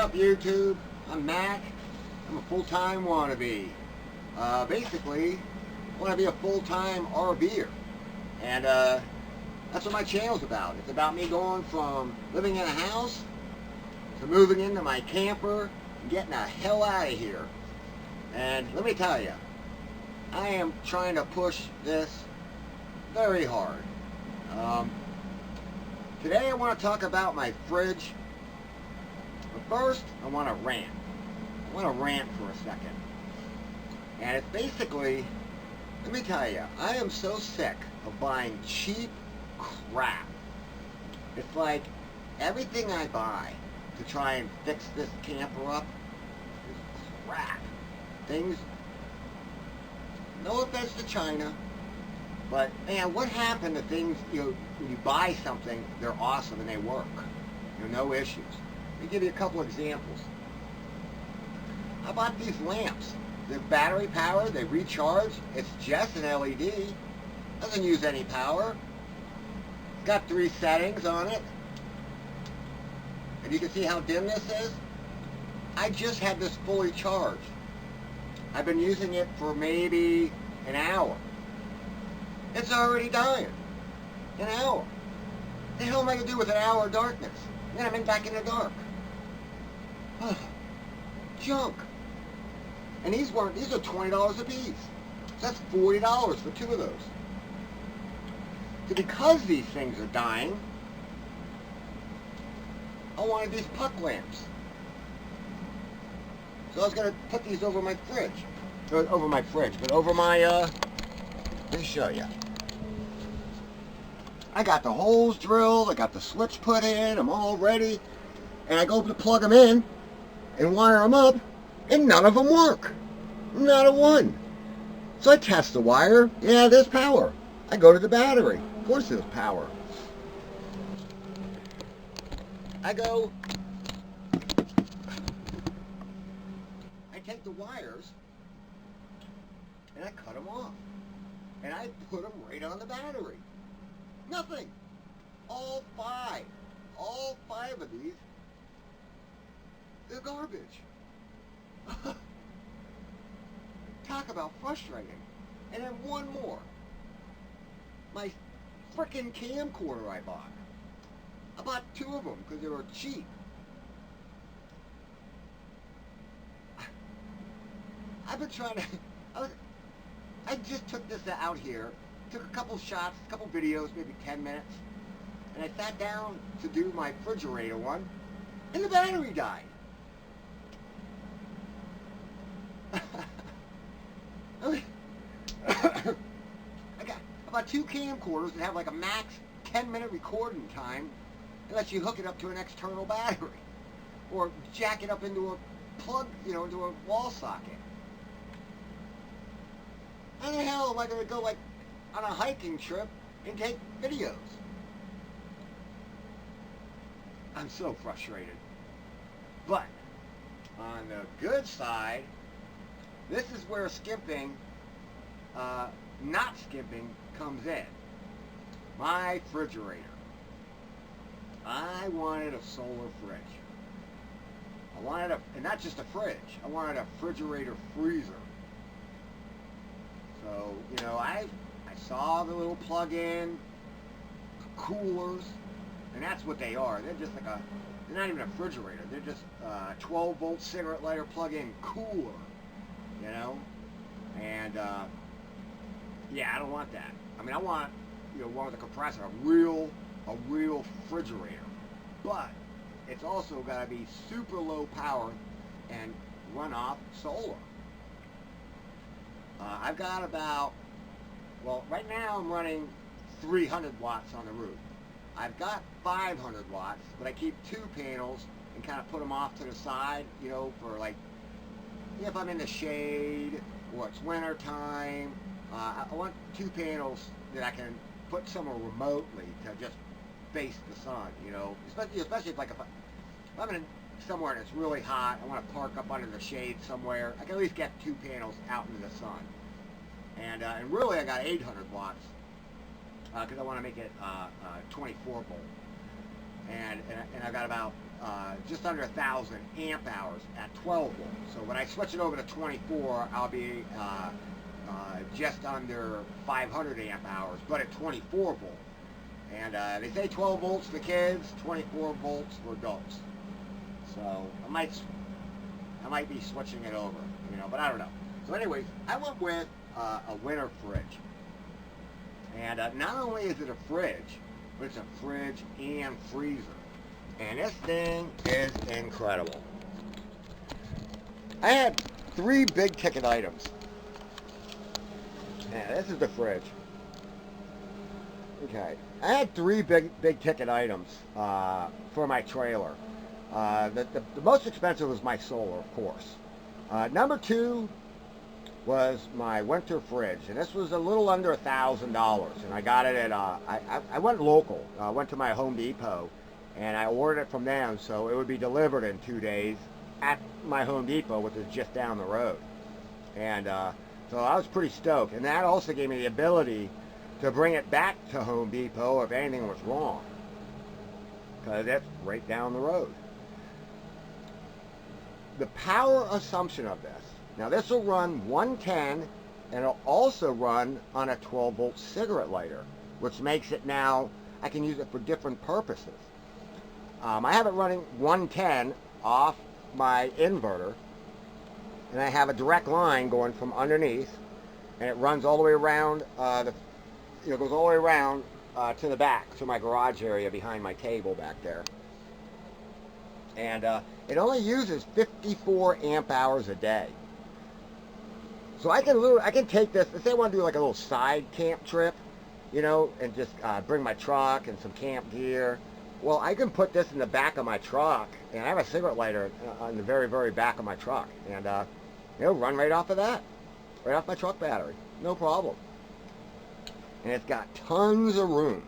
up, YouTube? I'm Matt. I'm a full-time wannabe. Basically, I want to be a full-time RVer. And that's what my channel's about. It's about me going from living in a house to moving into my camper and getting the hell out of here. And let me tell you, I am trying to push this very hard. Today I want to talk about my fridge. But first, I want to rant. I want to rant for a second. And it's basically, let me tell you, I am so sick of buying cheap crap. It's like everything I buy to try and fix this camper up is crap. Things, no offense to China, but man, what happened to things, when you buy something, they're awesome and they work. No issues. Let me give you a couple examples. I bought these lamps. They're battery powered, they recharge. It's just an LED. Doesn't use any power. It's got 3 settings on it. And you can see how dim this is. I just had this fully charged. I've been using it for maybe an hour. It's already dying. An hour. What the hell am I going to do with an hour of darkness? Then I'm back in the dark. Junk. And these are $20 a piece. So that's $40 for 2 of those. So because these things are dying, I wanted these puck lamps. So I was going to put these over my fridge. Over my, let me show you. I got the holes drilled, I got the switch put in, I'm all ready. And I go to plug them in and wire them up, and none of them work. Not a one. So I test the wire. Yeah, there's power. I go to the battery. Of course there's power. I take the wires and I cut them off. And I put them right on the battery. Nothing. All 5 of these, they're garbage. Talk about frustrating. And then one more. My frickin' camcorder I bought. I bought 2 of them because they were cheap. I've been trying to... I just took this out here, took a couple shots, a couple videos, maybe 10 minutes, and I sat down to do my refrigerator one, and the battery died. I got about 2 camcorders that have like a max 10-minute recording time unless you hook it up to an external battery or jack it up into a plug, into a wall socket. How the hell am I going to go like on a hiking trip and take videos? I'm so frustrated. But on the good side, this is where skimping, not skimping, comes in. My refrigerator. I wanted a solar fridge. I wanted and not just a fridge, I wanted a refrigerator freezer. So, I saw the little plug-in coolers, and that's what they are. They're just like they're not even a refrigerator. They're just a 12-volt cigarette lighter plug-in cooler, And, yeah, I don't want that. I mean, I want, one with a compressor, a real refrigerator. But it's also got to be super low power and run off solar. I've got about, right now I'm running 300 watts on the roof. I've got 500 watts, but I keep 2 panels and kind of put them off to the side, for like, if I'm in the shade or it's winter time. I want 2 panels that I can put somewhere remotely to just face the sun, especially if I'm in somewhere and it's really hot, I want to park up under the shade somewhere, I can at least get 2 panels out into the sun. And really I got 800 watts because I want to make it 24 volt. And I got about just under 1,000 amp hours at 12 volts. So when I switch it over to 24, I'll be just under 500 amp hours, but at 24 volts. And they say 12 volts for kids, 24 volts for adults. So I might be switching it over, but I don't know. So anyways, I went with a winter fridge. And not only is it a fridge, but it's a fridge and freezer. And this thing is incredible. I had 3 big ticket items. Yeah, this is the fridge. Okay, I had 3 big ticket items for my trailer. The most expensive was my solar, of course. Number 2 was my winter fridge, and this was a little under $1,000, and I got it at I went local. I went to my Home Depot, and I ordered it from them, so it would be delivered in 2 days at my Home Depot, which is just down the road. And so I was pretty stoked, and that also gave me the ability to bring it back to Home Depot if anything was wrong, because it's right down the road. The power assumption of this. Now this will run 110, and it'll also run on a 12-volt cigarette lighter, which makes it now, I can use it for different purposes. I have it running 110 off my inverter, and I have a direct line going from underneath, and it runs all the way around, goes all the way around to the back, to my garage area behind my table back there. And it only uses 54 amp hours a day. So I can take this, let's say I want to do like a little side camp trip, and just bring my truck and some camp gear. Well, I can put this in the back of my truck, and I have a cigarette lighter on the very, very back of my truck. And it'll run right off of that, right off my truck battery, no problem. And it's got tons of room,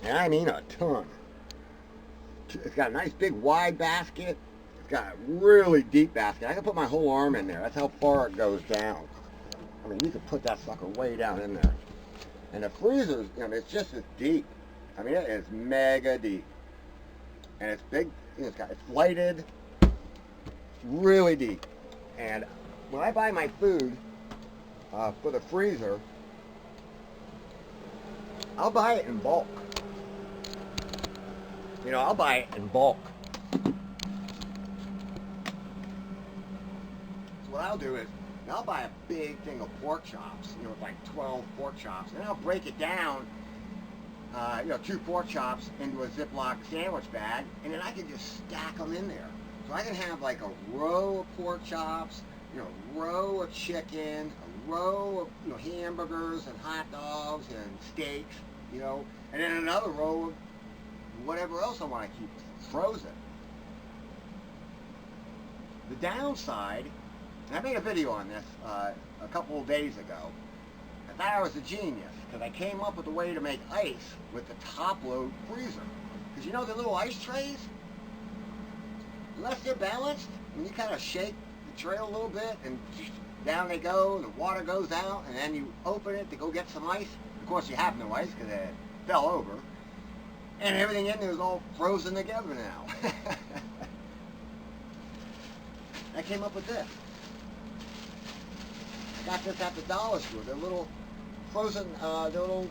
and I mean a ton. It's got a nice big wide basket. It's got a really deep basket. I can put my whole arm in there. That's how far it goes down. I mean, you can put that sucker way down in there. And the freezer, it's just as deep. I mean, it is mega deep. And it's big. It's lighted, really deep. And when I buy my food for the freezer, I'll buy it in bulk. I'll buy it in bulk. So what I'll do is, I'll buy a big thing of pork chops, with like 12 pork chops, and I'll break it down, 2 pork chops into a Ziploc sandwich bag, and then I can just stack them in there. So I can have like a row of pork chops, a row of chicken, a row of hamburgers and hot dogs and steaks, and then another row of whatever else I want to keep frozen. The downside, and I made a video on this a couple of days ago. I thought I was a genius because I came up with a way to make ice with the top load freezer. Because the little ice trays, unless they're balanced, when you kind of shake the tray a little bit and down they go, the water goes out, and then you open it to go get some ice. Of course you have no ice because it fell over. And everything in there is all frozen together now. I came up with this. I got this at the dollar store. They're little frozen, they're little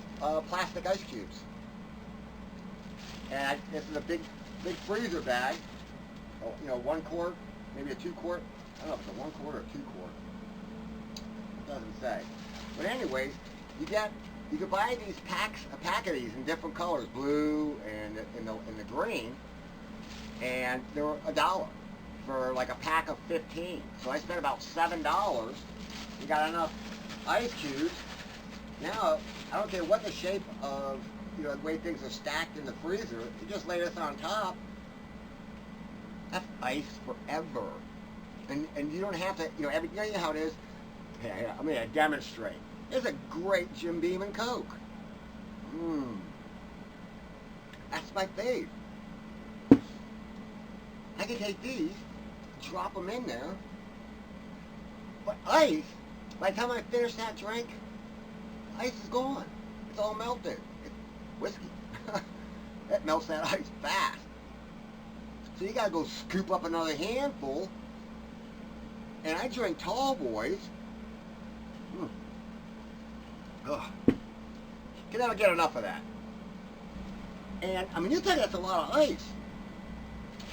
plastic ice cubes. And this is a big freezer bag. 1 quart, maybe a 2 quart. I don't know if it's a 1 quart or 2 quart. It doesn't say. But anyways, you can buy these packs, a pack of these in different colors, blue and in the green, and they're $1 for like a pack of 15. So I spent about $7. You got enough ice cubes. Now I don't care what the shape of the way things are stacked in the freezer. You just lay this on top. That's ice forever, and you don't have to. You know how it is. Here, I'm gonna demonstrate. It's a great Jim Beam and Coke. That's my fave. I can take these, drop them in there, but ice, by the time I finish that drink, ice is gone. It's all melted. It's whiskey. It melts that ice fast. So you gotta go scoop up another handful. And I drink tall boys. Ugh. Can never get enough of that. And I mean, you think that's a lot of ice.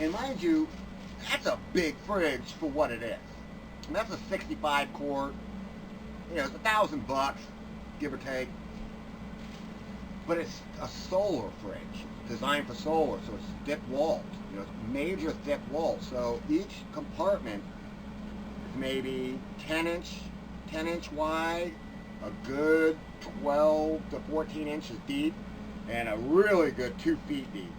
And mind you, that's a big fridge for what it is. I mean, that's a 65 quart. You know, it's $1,000, give or take. But it's a solar fridge, designed for solar, so it's thick walled. You know, it's major thick walls. So each compartment is maybe 10 inch wide, a good 12 to 14 inches deep, and a really good 2 feet deep.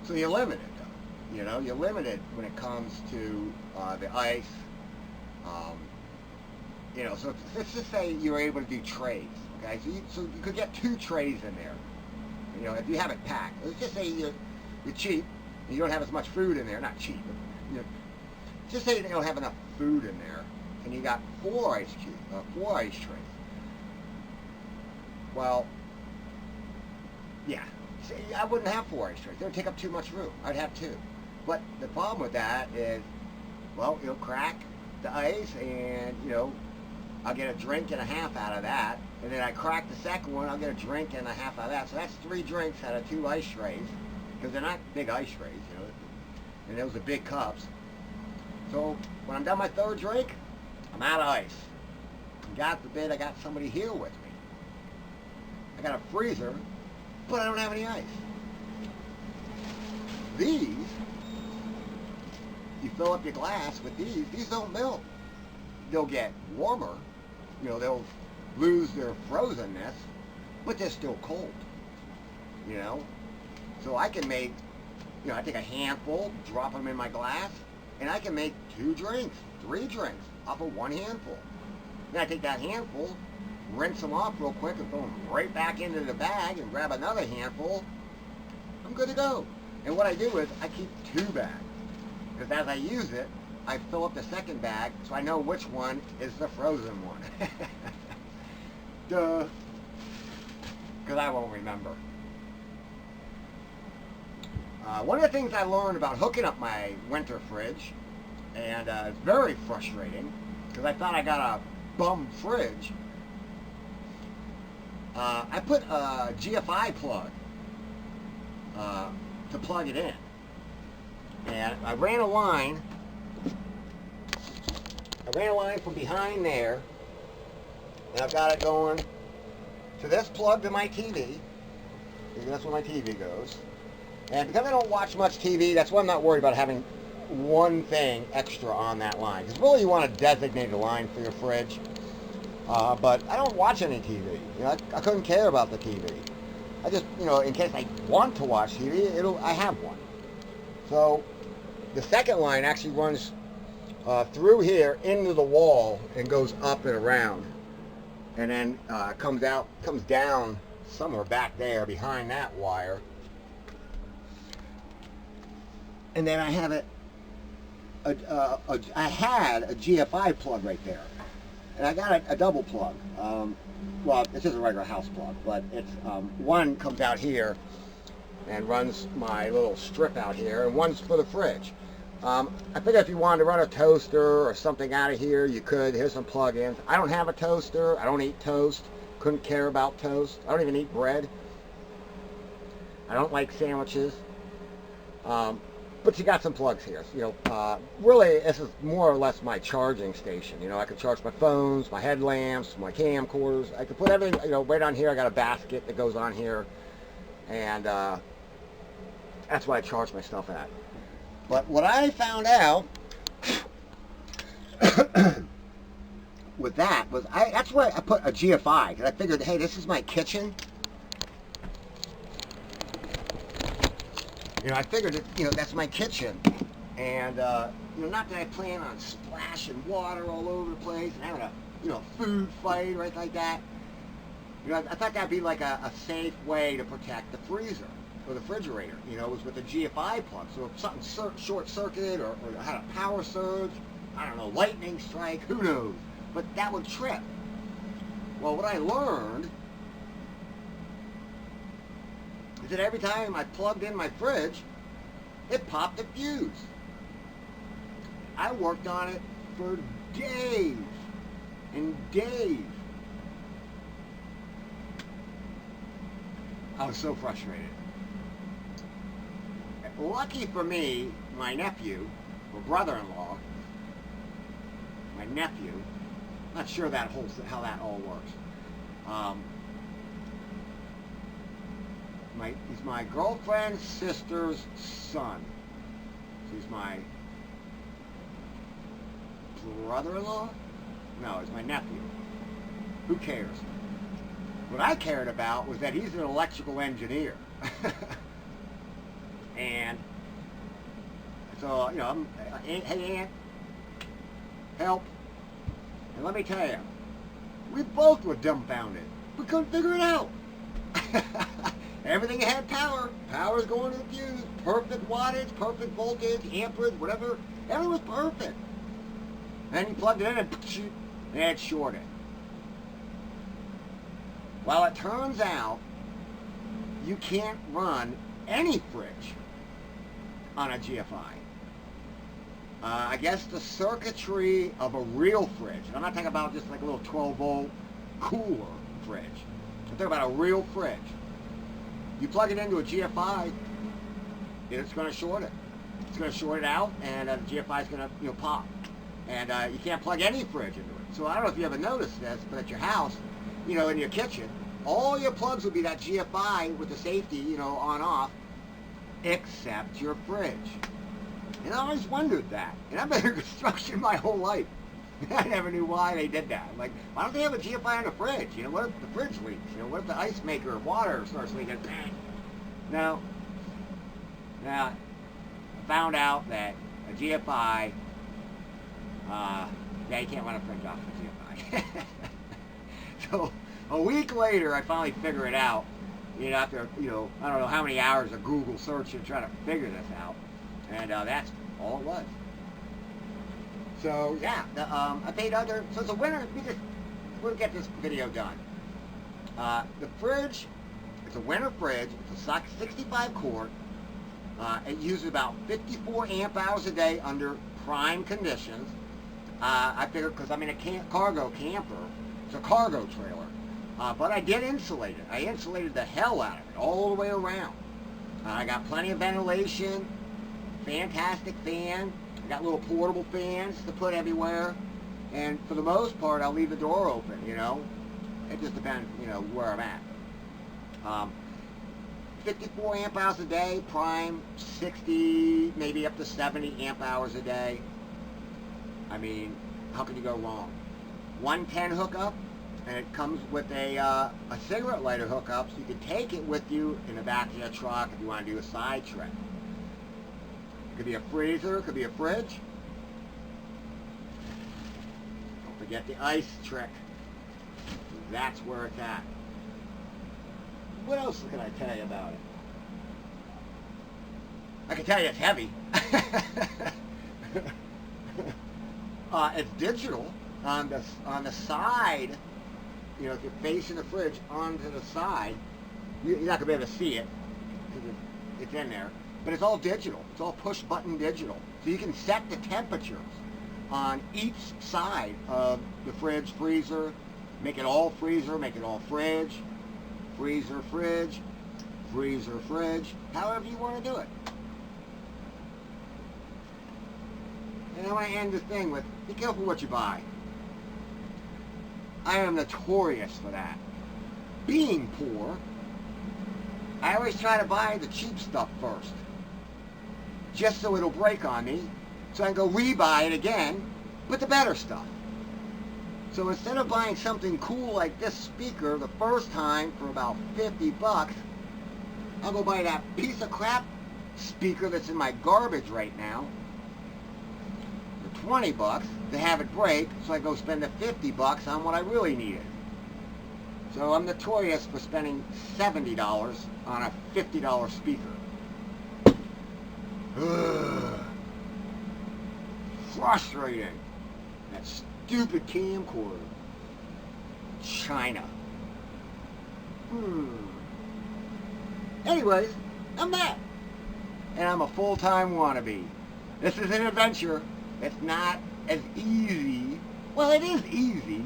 So you're limited, though. You know, you're limited when it comes to the ice. You know, so let's just say you're able to do trays. Okay, so you could get 2 trays in there. You know, if you have it packed. Let's just say you're cheap and you don't have as much food in there. Not cheap, but you know, just say you don't have enough food in there, and you got 4 ice trays. Well, yeah. See, I wouldn't have 4 ice trays. They would take up too much room. I'd have 2. But the problem with that is, well, you'll crack the ice, and you know, I'll get a drink and a half out of that. And then I crack the second one, I'll get a drink and a half out of that. So that's 3 drinks out of 2 ice trays, because they're not big ice trays, you know. And those are big cups. So when I'm done my 3rd drink, I'm out of ice. And God forbid I got somebody here with me. I got a freezer, but I don't have any ice. These, you fill up your glass with these don't melt. They'll get warmer, you know, they'll lose their frozenness, but they're still cold, you know. So I can make, you know, I take a handful, drop them in my glass, and I can make 2 drinks, 3 drinks off of 1 handful. Then I take that handful, rinse them off real quick, and throw them right back into the bag and grab another handful. I'm good to go. And what I do is I keep 2 bags, because as I use it, I fill up the second bag so I know which one is the frozen one. Duh. Because I won't remember. One of the things I learned about hooking up my winter fridge, and it's very frustrating, because I thought I got a bum fridge. I put a GFI plug to plug it in. And I ran a line from behind there, and I've got it going to this plug to my TV, because that's where my TV goes. And because I don't watch much TV, that's why I'm not worried about having one thing extra on that line. Because really you want to designate a line for your fridge. But I don't watch any TV. You know, I couldn't care about the TV. I just, you know, in case I want to watch TV, I have one. So the second line actually runs through here into the wall and goes up and around, and then comes down somewhere back there behind that wire. And then I have I had a GFI plug right there, and I got a double plug. Well, it's just a regular house plug, but it's one comes out here and runs my little strip out here, and one's for the fridge. I figured if you wanted to run a toaster or something out of here, you could. Here's some plug-ins. I don't have a toaster. I don't eat toast. Couldn't care about toast. I don't even eat bread. I don't like sandwiches. But you got some plugs here. You know, really, this is more or less my charging station. You know, I can charge my phones, my headlamps, my camcorders. I can put everything, you know, right on here. I got a basket that goes on here, and that's what I charge my stuff at. But what I found out with that was, that's where I put a GFI, because I figured, hey, this is my kitchen. You know, I figured that, you know, that's my kitchen. And, you know, not that I plan on splashing water all over the place and having a, you know, food fight or anything like that. You know, I thought that'd be like a safe way to protect the freezer or the refrigerator. You know, it was with the GFI plug. So if something short circuit or had a power surge, I don't know, lightning strike, who knows. But that would trip. Well, what I learned is that every time I plugged in my fridge, it popped a fuse. I worked on it for days and days. I was so frustrated. Lucky for me, my nephew, or brother-in-law, my nephew, not sure how that all works. He's my girlfriend's sister's son. So he's my brother-in-law? No, he's my nephew. Who cares? What I cared about was that he's an electrical engineer. And so, you know, hey, Aunt, help. And let me tell you, we both were dumbfounded. We couldn't figure it out. Everything had power. Power's going to the fuse. Perfect wattage, perfect voltage, amperage, whatever. Everything was perfect. Then you plugged it in and it shorted. Well, it turns out you can't run any fridge on a GFI. I guess the circuitry of a real fridge, and I'm not talking about just like a little 12-volt cooler fridge. I'm talking about a real fridge. You plug it into a GFI, it's going to short it. It's going to short it out, and the GFI is going to pop. And you can't plug any fridge into it. So I don't know if you ever noticed this, but at your house, in your kitchen, all your plugs will be that GFI with the safety, on-off, except your fridge. And I always wondered that. And I've been in construction my whole life. I never knew why they did that. Like, why don't they have a GFI on the fridge? What if the fridge leaks? What if the ice maker of water starts leaking? No. Now, I found out that a GFI, you can't run a fridge off a GFI. So, a week later, I finally figured it out. After, I don't know how many hours of Google search and trying to figure this out. And that's all it was. So, yeah, I paid so it's a winter, we'll get this video done. The fridge, it's a winter fridge, it's a 65 quart. It uses about 54 amp hours a day under prime conditions. I figured because I'm in a cargo camper, it's a cargo trailer. But I did insulate it. I insulated the hell out of it, all the way around. I got plenty of ventilation, fantastic fan. I got little portable fans to put everywhere. And for the most part, I'll leave the door open, It just depends, where I'm at. 54 amp hours a day, prime, 60, maybe up to 70 amp hours a day. I mean, how can you go wrong? 110 hookup, and it comes with a cigarette lighter hookup, so you can take it with you in the back of your truck if you want to do a side trip. It could be a freezer, it could be a fridge. Don't forget the ice trick. That's where it's at. What else can I tell you about it? I can tell you it's heavy. It's digital. On the side, if you're facing the fridge onto the side, you're not going to be able to see it because it's in there. But it's all digital. It's all push button digital. So you can set the temperatures on each side of the fridge, freezer, make it all freezer, make it all fridge, freezer, fridge, freezer, fridge, however you want to do it. And I want to end this thing with, be careful what you buy. I am notorious for that. Being poor, I always try to buy the cheap stuff first. Just so it'll break on me, so I can go rebuy it again, but the better stuff. So instead of buying something cool like this speaker the first time for about 50 bucks, I'll go buy that piece of crap speaker that's in my garbage right now for 20 bucks to have it break, so I go spend the 50 bucks on what I really needed. So I'm notorious for spending $70 on a $50 speaker. Ugh. Frustrating. That stupid camcorder. China. Anyways, I'm Matt, and I'm a full-time wannabe. This is an adventure. It's not as easy. Well, it is easy,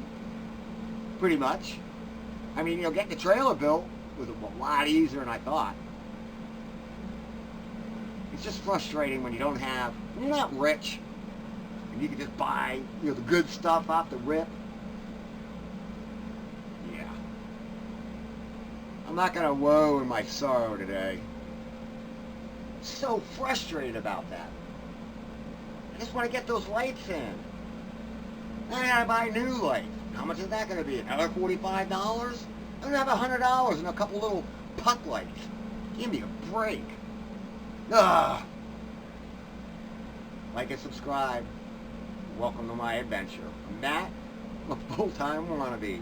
pretty much. I mean, getting the trailer built was a lot easier than I thought. It's just frustrating when you're not rich, and you can just buy, the good stuff off the rip. Yeah. I'm not gonna woe in my sorrow today. I'm so frustrated about that. I just want to get those lights in. Then I gotta buy new lights. How much is that gonna be? Another $45? I'm gonna have $100 and a couple little puck lights. Give me a break. Ugh. Like and subscribe. Welcome to my adventure. I'm Matt, a full-time wannabe.